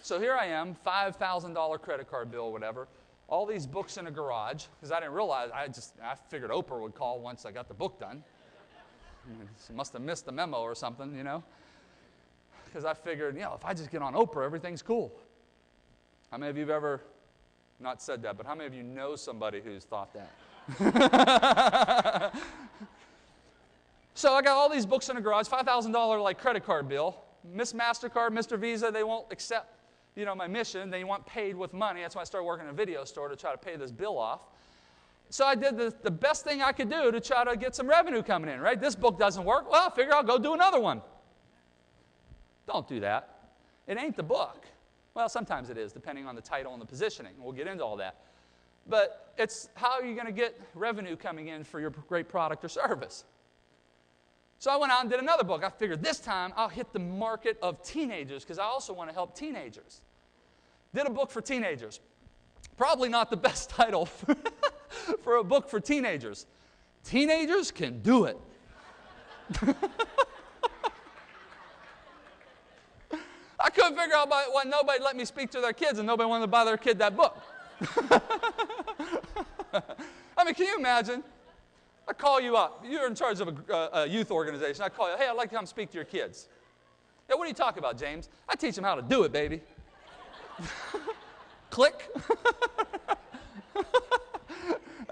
So here I am, $5,000 credit card bill, whatever. All these books in a garage, because I didn't realize, I figured Oprah would call once I got the book done. She must have missed the memo or something, you know. Because I figured, you know, if I just get on Oprah, everything's cool. How many of you have ever not said that, but how many of you know somebody who's thought that? So I got all these books in a garage, $5,000 like credit card bill. Miss MasterCard, Mr. Visa, they won't accept, you know, my mission. They want paid with money. That's why I started working in a video store to try to pay this bill off. So I did the best thing I could do to try to get some revenue coming in, right? This book doesn't work. Well, I figure I'll go do another one. Don't do that. It ain't the book. Well, sometimes it is, depending on the title and the positioning. We'll get into all that. But it's how are you going to get revenue coming in for your great product or service? So I went out and did another book. I figured this time I'll hit the market of teenagers because I also want to help teenagers. Did a book for teenagers. Probably not the best title for a book for teenagers. Teenagers can do it. I couldn't figure out why nobody let me speak to their kids and nobody wanted to buy their kid that book. I mean, can you imagine? I call you up. You're in charge of a youth organization. I call you, hey, I'd like to come speak to your kids. Yeah, what are you talking about, James? I teach them how to do it, baby. Click.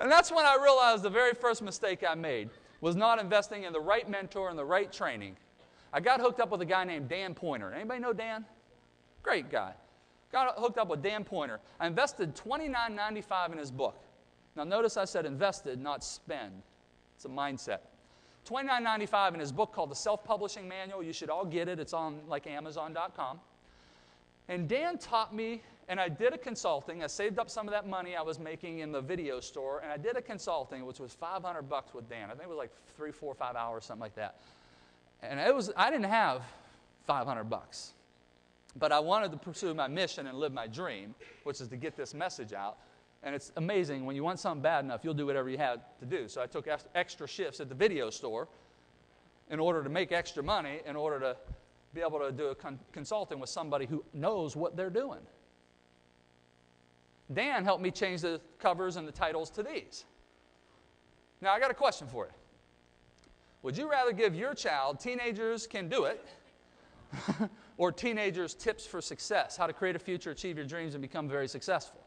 And that's when I realized the very first mistake I made was not investing in the right mentor and the right training. I got hooked up with a guy named Dan Pointer. Anybody know Dan? Great guy. Got hooked up with Dan Pointer. I invested $29.95 in his book. Now notice I said invested, not spend. It's a mindset. $29.95 in his book called The Self-Publishing Manual. You should all get it. It's on like Amazon.com. And Dan taught me, and I did a consulting. I saved up some of that money I was making in the video store, and I did a consulting, which was $500 with Dan. I think it was like 3, 4, 5 hours, something like that. And I didn't have $500, but I wanted to pursue my mission and live my dream, which is to get this message out. And it's amazing, when you want something bad enough, you'll do whatever you had to do. So I took extra shifts at the video store in order to make extra money, in order to be able to do a consulting with somebody who knows what they're doing. Dan helped me change the covers and the titles to these. Now, I got a question for you. Would you rather give your child Teenagers Can Do It or Teenagers Tips for Success, how to create a future, achieve your dreams, and become very successful?